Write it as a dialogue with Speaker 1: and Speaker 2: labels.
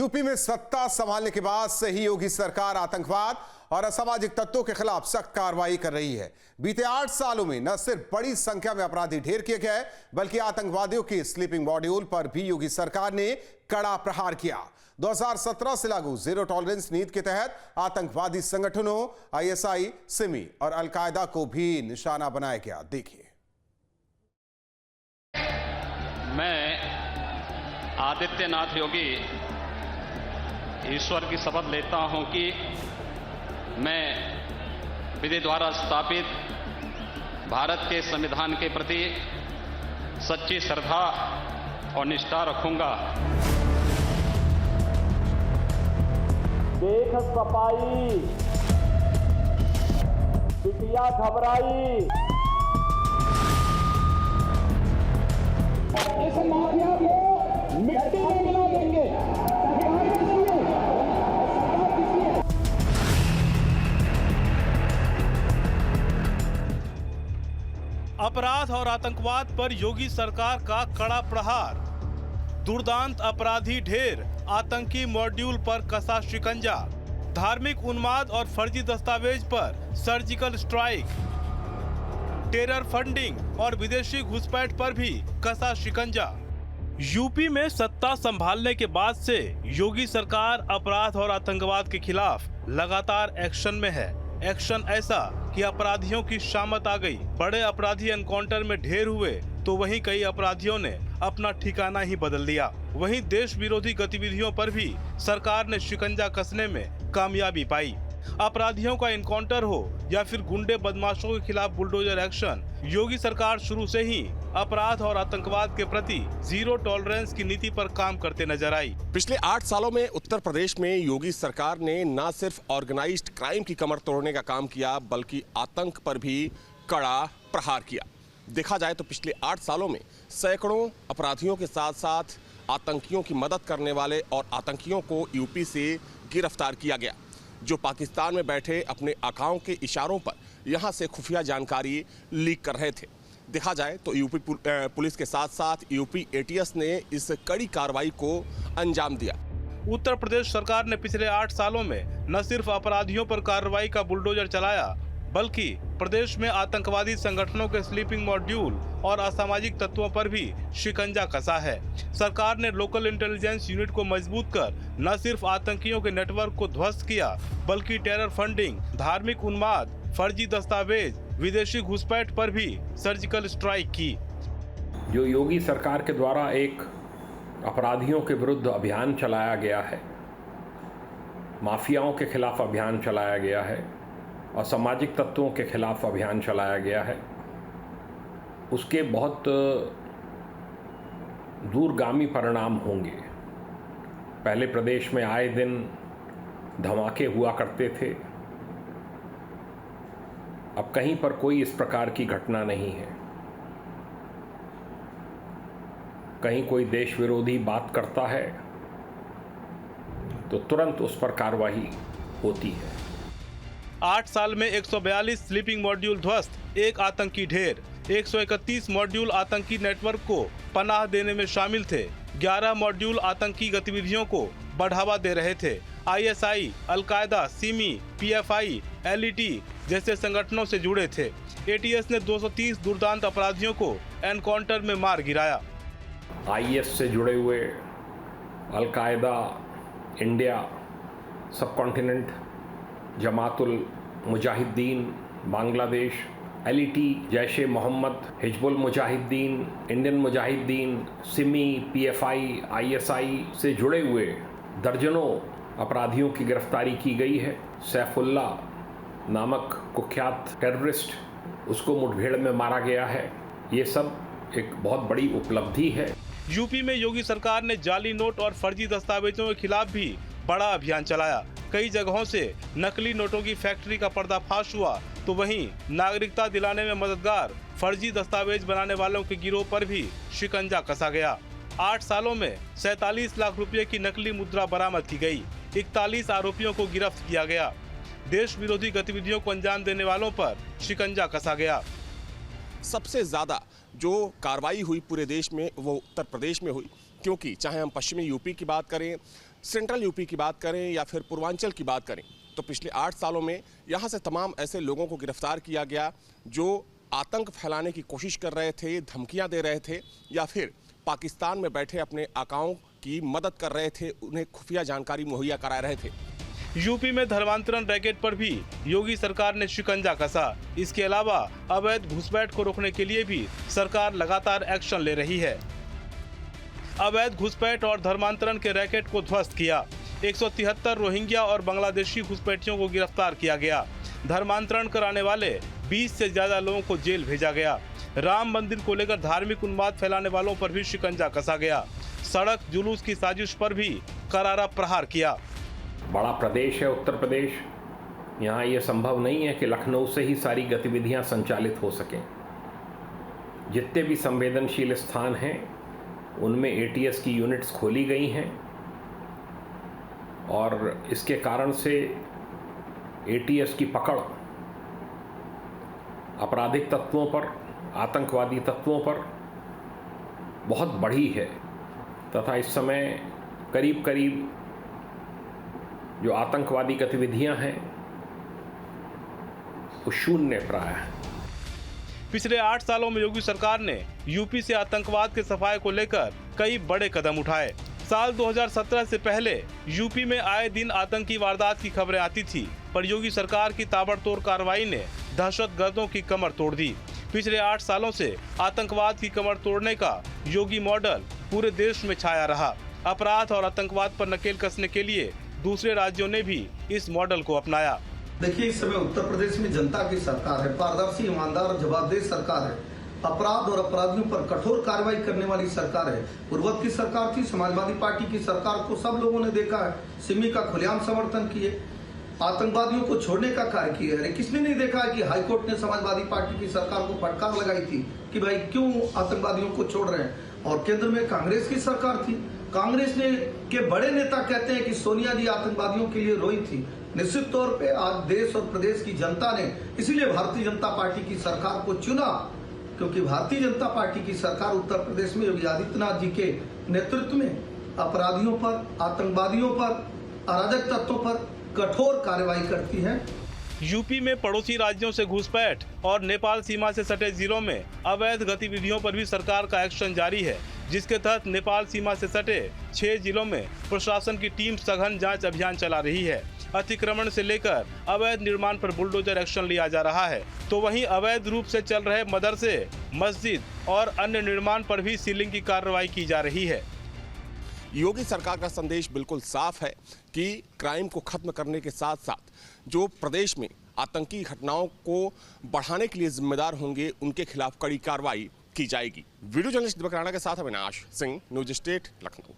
Speaker 1: UP में सत्ता संभालने के बाद से ही योगी सरकार आतंकवाद और असामाजिक तत्वों के खिलाफ सख्त कार्रवाई कर रही है। बीते 8 सालों में न सिर्फ बड़ी संख्या में अपराधी ढेर किए गए, बल्कि आतंकवादियों के स्लीपिंग मॉड्यूल पर भी योगी सरकार ने कड़ा प्रहार किया। 2017 से लागू जीरो टॉलरेंस नीति के तहत आतंकवादी संगठनों आईएसआई, सिमी और अलकायदा को भी निशाना बनाया गया। देखिए।
Speaker 2: मैं आदित्यनाथ योगी ईश्वर की शपथ लेता हूं कि मैं विधि द्वारा स्थापित भारत के संविधान के प्रति सच्ची श्रद्धा और निष्ठा रखूंगा।
Speaker 3: देख सफाई, बिटिया घबराई, इस माफिया को मिट्टी में मिला देंगे।
Speaker 4: अपराध और आतंकवाद पर योगी सरकार का कड़ा प्रहार। दुर्दांत अपराधी ढेर, आतंकी मॉड्यूल पर कसा शिकंजा। धार्मिक उन्माद और फर्जी दस्तावेज पर सर्जिकल स्ट्राइक। टेरर फंडिंग और विदेशी घुसपैठ पर भी कसा शिकंजा। यूपी में सत्ता संभालने के बाद से योगी सरकार अपराध और आतंकवाद के खिलाफ लगातार एक्शन में है। एक्शन ऐसा कि अपराधियों की शामत आ गई। बड़े अपराधी एनकाउंटर में ढेर हुए तो वहीं कई अपराधियों ने अपना ठिकाना ही बदल दिया। वहीं देश विरोधी गतिविधियों पर भी सरकार ने शिकंजा कसने में कामयाबी पाई। अपराधियों का एनकाउंटर हो या फिर गुंडे बदमाशों के खिलाफ बुलडोजर एक्शन, योगी सरकार शुरू से ही अपराध और आतंकवाद के प्रति जीरो टॉलरेंस की नीति पर काम करते नजर आई।
Speaker 5: पिछले 8 सालों में उत्तर प्रदेश में योगी सरकार ने न सिर्फ ऑर्गेनाइज्ड क्राइम की कमर तोड़ने का काम किया, बल्कि आतंक पर भी कड़ा प्रहार किया। देखा जाए तो पिछले 8 सालों में सैकड़ों अपराधियों के साथ साथ आतंकियों की मदद करने वाले और आतंकियों को यूपी से गिरफ्तार किया गया, जो पाकिस्तान में बैठे अपने आकाओं के इशारों पर यहां से खुफिया जानकारी लीक कर रहे थे। देखा जाए तो यूपी पुलिस के साथ साथ यूपी एटीएस ने इस कड़ी कार्रवाई को अंजाम दिया।
Speaker 4: उत्तर प्रदेश सरकार ने पिछले 8 सालों में न सिर्फ अपराधियों पर कार्रवाई का बुलडोजर चलाया, बल्कि प्रदेश में आतंकवादी संगठनों के स्लीपिंग मॉड्यूल और असामाजिक तत्वों पर भी शिकंजा कसा है। सरकार ने लोकल इंटेलिजेंस यूनिट को मजबूत कर न सिर्फ आतंकियों के नेटवर्क को ध्वस्त किया, बल्कि टेरर फंडिंग, धार्मिक उन्माद, फर्जी दस्तावेज, विदेशी घुसपैठ पर भी सर्जिकल स्ट्राइक की।
Speaker 6: जो योगी सरकार के द्वारा एक अपराधियों के विरुद्ध अभियान चलाया गया है, माफियाओं के खिलाफ अभियान चलाया गया है, असामाजिक तत्वों के खिलाफ अभियान चलाया गया है, उसके बहुत दूरगामी परिणाम होंगे। पहले प्रदेश में आए दिन धमाके हुआ करते थे, अब कहीं पर कोई इस प्रकार की घटना नहीं है। कहीं कोई देश विरोधी बात करता है तो तुरंत उस पर कार्रवाई होती है।
Speaker 4: 8 साल में 142 स्लीपिंग मॉड्यूल ध्वस्त, एक आतंकी ढेर। 131 मॉड्यूल आतंकी नेटवर्क को पनाह देने में शामिल थे। 11 मॉड्यूल आतंकी गतिविधियों को बढ़ावा दे रहे थे। ISI, al Qaeda, Simi, PFI, LET जैसे संगठनों से जुड़े थे। एटीएस ने 230 दुर्दांत अपराधियों को एनकाउंटर में मार गिराया।
Speaker 6: आईएस से जुड़े हुए al Qaeda, India subcontinent, Jamatul Mujahideen Bangladesh, LET, Jaish e Mohammed, Hizbul Mujahideen, Indian Mujahideen, SIMI, PFI, ISI से जुड़े हुए दर्जनों अपराधियों की गिरफ्तारी की गई है। सैफुल्ला नामक कुख्यात टेररिस्ट, उसको मुठभेड़ में मारा गया है। ये सब एक बहुत बड़ी उपलब्धि है।
Speaker 4: यूपी में योगी सरकार ने जाली नोट और फर्जी दस्तावेजों के खिलाफ भी बड़ा अभियान चलाया। कई जगहों से नकली नोटों की फैक्ट्री का पर्दाफाश हुआ, तो वहीं नागरिकता दिलाने में मददगार फर्जी दस्तावेज बनाने वालों के गिरोह पर भी शिकंजा कसा गया। 8 सालों में 47 लाख रुपए की नकली मुद्रा बरामद की गई। 41 आरोपियों को गिरफ्त किया गया। देश विरोधी गतिविधियों को अंजाम देने वालों पर शिकंजा कसा गया।
Speaker 5: सबसे ज़्यादा जो कार्रवाई हुई पूरे देश में वो उत्तर प्रदेश में हुई, क्योंकि चाहे हम पश्चिमी यूपी की बात करें सेंट्रल यूपी की बात करें या फिर पूर्वांचल की बात करें तो पिछले 8 सालों में यहाँ से तमाम ऐसे लोगों को गिरफ्तार किया गया जो आतंक फैलाने की कोशिश कर रहे थे, धमकियां दे रहे थे या फिर पाकिस्तान में बैठे अपने आकाओं की मदद कर रहे थे, उन्हें खुफिया जानकारी मुहैया करा रहे थे।
Speaker 4: यूपी में धर्मांतरण रैकेट पर भी योगी सरकार ने शिकंजा कसा। इसके अलावा अवैध घुसपैठ को रोकने के लिए भी सरकार लगातार एक्शन ले रही है। अवैध घुसपैठ और धर्मांतरण के रैकेट को ध्वस्त किया। 173 रोहिंग्या और बांग्लादेशी घुसपैठियों को गिरफ्तार किया गया। धर्मांतरण कराने वाले 20 से ज्यादा लोगों को जेल भेजा गया। राम मंदिर को लेकर धार्मिक उन्माद फैलाने वालों पर भी शिकंजा कसा गया। सड़क जुलूस की साजिश पर भी करारा प्रहार किया।
Speaker 6: बड़ा प्रदेश है उत्तर प्रदेश, यहाँ ये संभव नहीं है कि लखनऊ से ही सारी गतिविधियाँ संचालित हो सकें। जितने भी संवेदनशील स्थान हैं उनमें ATS की यूनिट्स खोली गई हैं और इसके कारण से ATS की पकड़ आपराधिक तत्वों पर, आतंकवादी तत्वों पर बहुत बढ़ी है तथा इस समय करीब करीब जो आतंकवादी गतिविधियां हैं वो शून्य प्राय है।
Speaker 4: पिछले 8 सालों में योगी सरकार ने यूपी से आतंकवाद के सफाए को लेकर कई बड़े कदम उठाए। साल 2017 से पहले यूपी में आए दिन आतंकी वारदात की खबरें आती थी, पर योगी सरकार की ताबड़तोड़ कार्रवाई ने दहशतगर्दों की कमर तोड़ दी। पिछले 8 सालों से आतंकवाद की कमर तोड़ने का योगी मॉडल पूरे देश में छाया रहा। अपराध और आतंकवाद पर नकेल कसने के लिए दूसरे राज्यों ने भी इस मॉडल को अपनाया।
Speaker 7: देखिए, इस समय उत्तर प्रदेश में जनता की सरकार है, पारदर्शी, ईमानदार और जवाबदेह सरकार है। अपराध और अपराधियों पर कठोर कार्रवाई करने वाली सरकार है। पूर्वत की सरकार थी, समाजवादी पार्टी की सरकार को सब लोगों ने देखा है, सिमी का खुलेआम समर्थन किए, आतंकवादियों को छोड़ने का कार्य किया है। किसने नहीं देखा है कि हाईकोर्ट ने समाजवादी पार्टी की सरकार को फटकार लगाई थी कि भाई क्यों आतंकवादियों को छोड़ रहे हैं। और केंद्र में कांग्रेस की सरकार थी, कांग्रेस ने के बड़े नेता कहते हैं कि सोनिया जी आतंकवादियों के लिए रोई थी। निश्चित तौर पे आज देश और प्रदेश की जनता ने इसीलिए भारतीय जनता पार्टी की सरकार को चुना, क्योंकि भारतीय जनता पार्टी की सरकार उत्तर प्रदेश में योगी आदित्यनाथ जी के नेतृत्व में अपराधियों पर, आतंकवादियों पर, अराजक तत्वों पर कठोर कार्रवाई करती है।
Speaker 4: यूपी में पड़ोसी राज्यों से घुसपैठ और नेपाल सीमा से सटे जिलों में अवैध गतिविधियों पर भी सरकार का एक्शन जारी है, जिसके तहत नेपाल सीमा से सटे 6 जिलों में प्रशासन की टीम सघन जांच अभियान चला रही है। अतिक्रमण से लेकर अवैध निर्माण पर बुलडोजर एक्शन लिया जा रहा है, तो वहीं अवैध रूप से चल रहे मदरसे, मस्जिद और अन्य निर्माण पर भी सीलिंग की कार्रवाई की जा रही है।
Speaker 5: योगी सरकार का संदेश बिल्कुल साफ है कि क्राइम को खत्म करने के साथ साथ जो प्रदेश में आतंकी घटनाओं को बढ़ाने के लिए जिम्मेदार होंगे उनके खिलाफ कड़ी कार्रवाई की जाएगी। वीडियो जर्नलिस्ट दीपक राणा के साथ अविनाश सिंह, न्यूज स्टेट, लखनऊ।